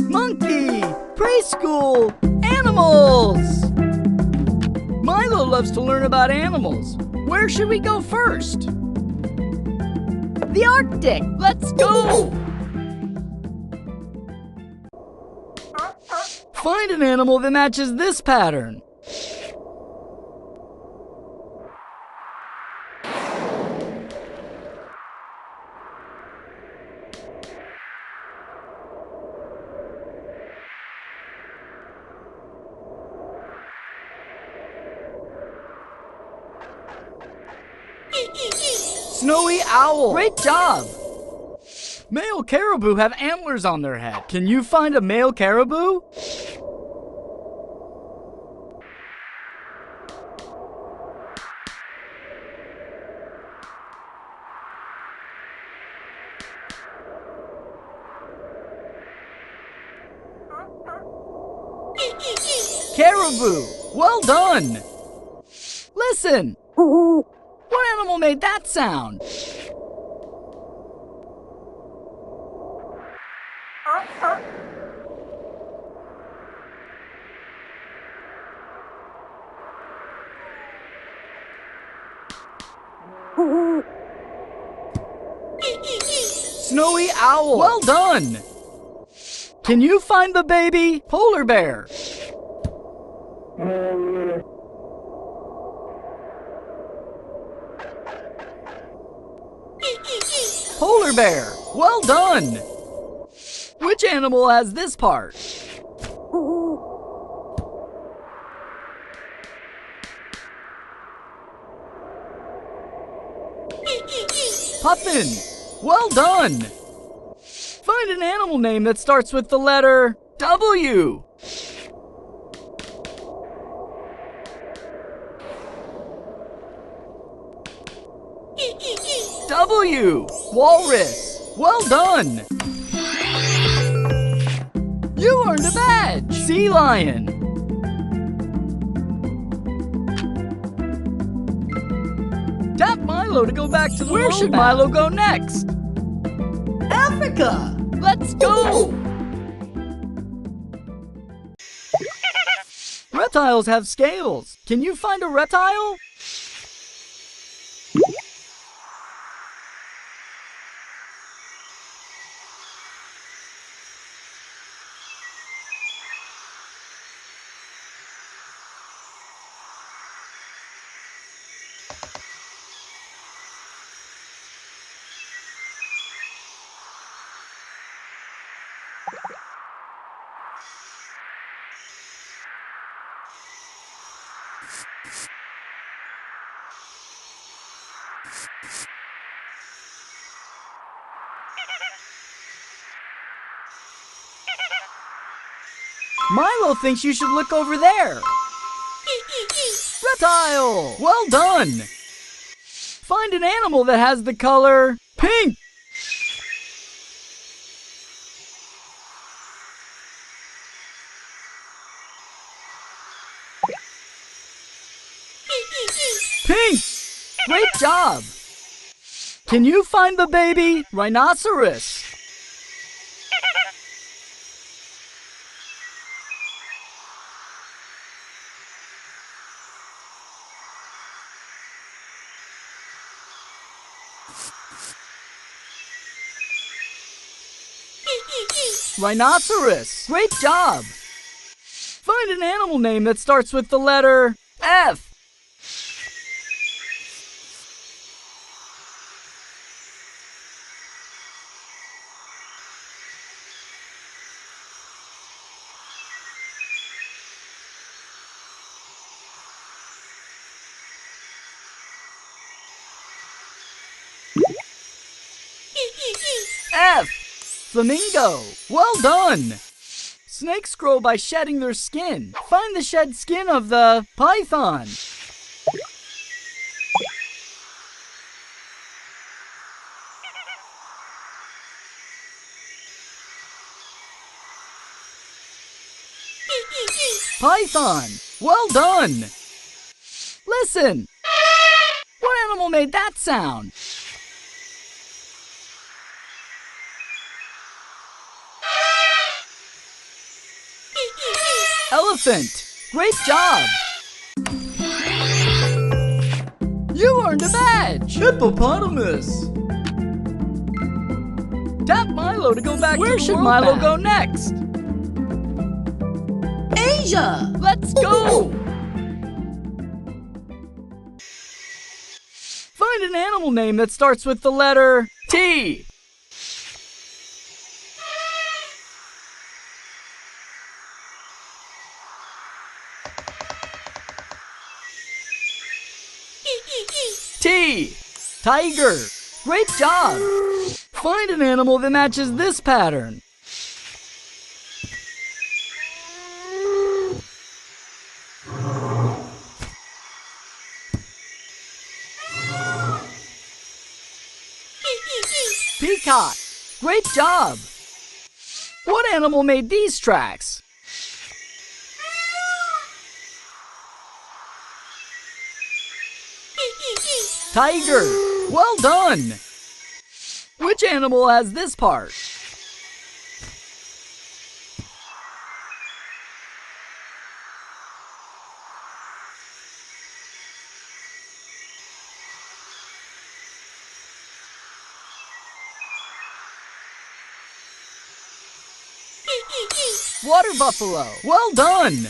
Monkey! Preschool Animals! Milo loves to learn about animals. Where should we go first? The Arctic! Let's go! Find an animal that matches this pattern. Snowy owl. Great job. Male caribou have antlers on their head. Can you find a male caribou? Caribou. Well done. Listen. What animal made that sound? Snowy owl. Well done. Can you find the baby polar bear? Polar bear. Well done. Which animal has this part? Puffin. Well done. Find an animal name that starts with the letter W. W. Walrus. Well done. You earned a badge. Sea lion. Tap Milo to go back to the Where should Milo go next? Africa! Let's go! Reptiles have scales. Can you find a reptile? Milo thinks you should look over there. Reptile! Well done! Find an animal that has the color pink. Pink! Great job! Can you find the baby rhinoceros? Rhinoceros! Great job! Find an animal name that starts with the letter F. F. Flamingo. Well done. Snakes grow by shedding their skin. Find the shed skin of the python. Python. Well done. Listen. What animal made that sound? Elephant. Great job. You earned a badge. Hippopotamus. Tap Milo to go back to the Where should Milo go next? Asia. Let's go. Find an animal name that starts with the letter T. T. Tiger. Great job. Find an animal that matches this pattern. Peacock. Great job. What animal made these tracks? Tiger. Well done. Which animal has this part? Water buffalo. Well done.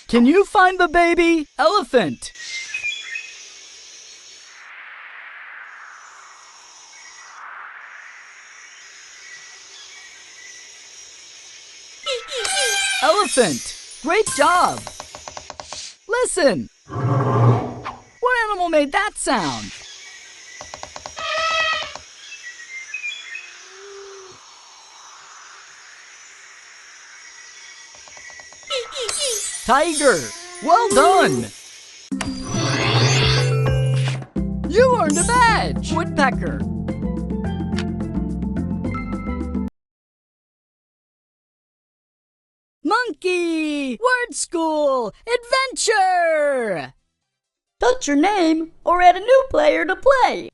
Can you find the baby elephant? Elephant. Great job. Listen. What animal made that sound? Tiger. Well done. You earned a badge. Woodpecker. Monkey! Word school! Adventure! Touch your name or add a new player to play.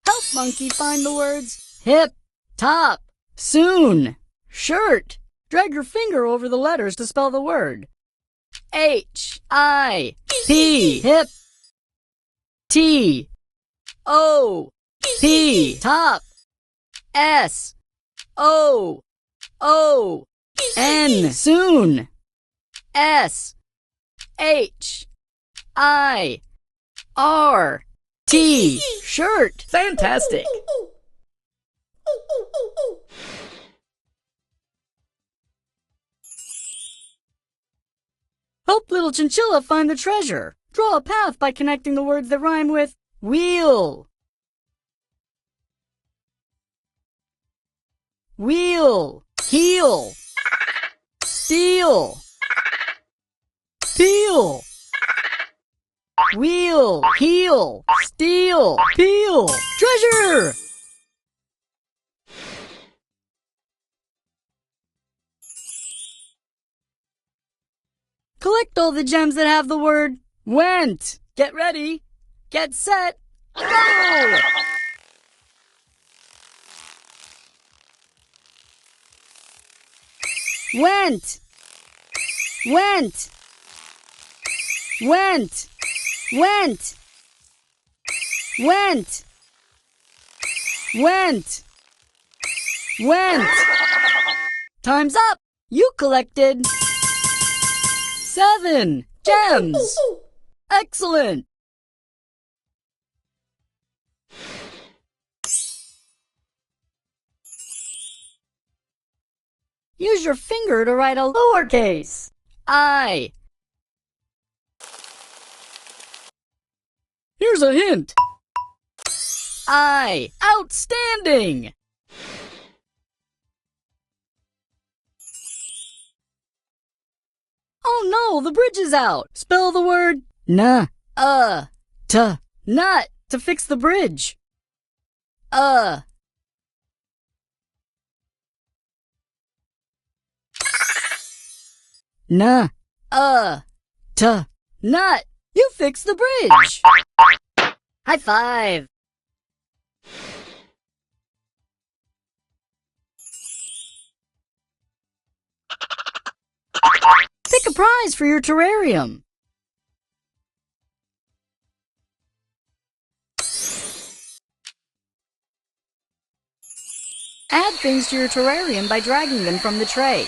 Help Monkey find the words hip, top, soon, shirt. Drag your finger over the letters to spell the word. H-I-P, hip, T, O-P, top. S-O-O-N, soon. S-H-I-R-T, shirt. Fantastic. Help little chinchilla find the treasure. Draw a path by connecting the words that rhyme with wheel. Wheel, heel, steel, peel. Wheel, heel, steel, peel. Treasure! Collect all the gems that have the word went. Get ready, get set, go! Went, went, went, went, went, went, went. Time's up. You collected 7 gems. Excellent. Use your finger to write a lowercase I. Here's a hint. I. Outstanding. Oh no, the bridge is out. Spell the word nut to fix the bridge. Nut. You fixed the bridge. High five. Pick a prize for your terrarium. Add things to your terrarium by dragging them from the tray.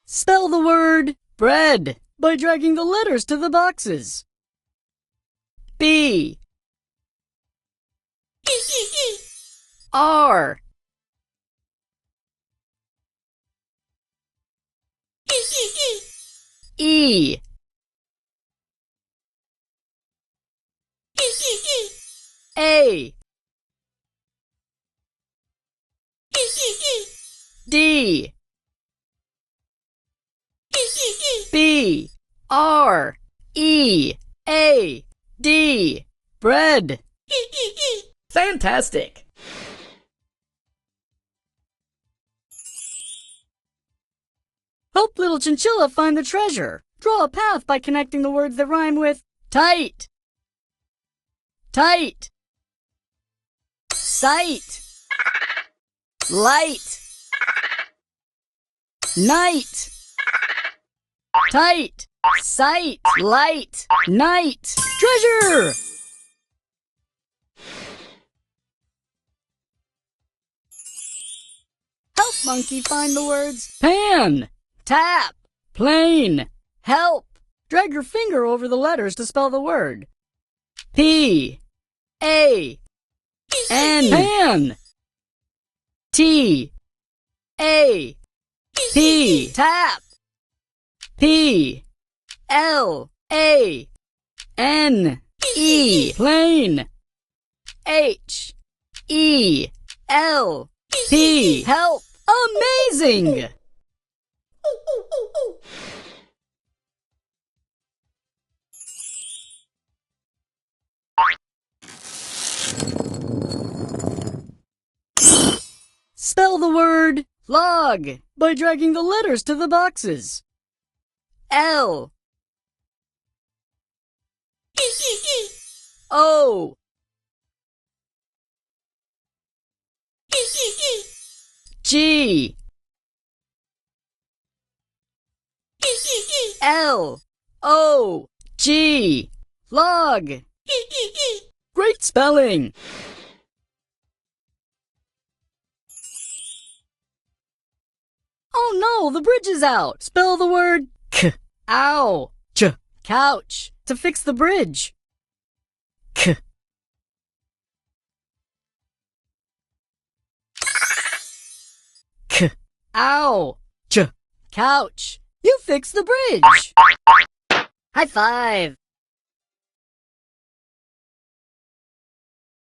Spell the word bread by dragging the letters to the boxes. B R E A D B R E A D bread. Fantastic! Help little chinchilla find the treasure. Draw a path by connecting the words that rhyme with tight, tight, sight, light, night, tight, sight, light, night, treasure! Help monkey find the words pan, tap, plane, help. Drag your finger over the letters to spell the word. P A N pan. T A P tap. P L A N E plane. H E L P help. Amazing! Spell the word log by dragging the letters to the boxes. L O G L O G log. Great spelling! Oh no, the bridge is out! Spell the word k, ow, ch, couch, to fix the bridge. K. K, ow, ch, couch. You fixed the bridge! High five!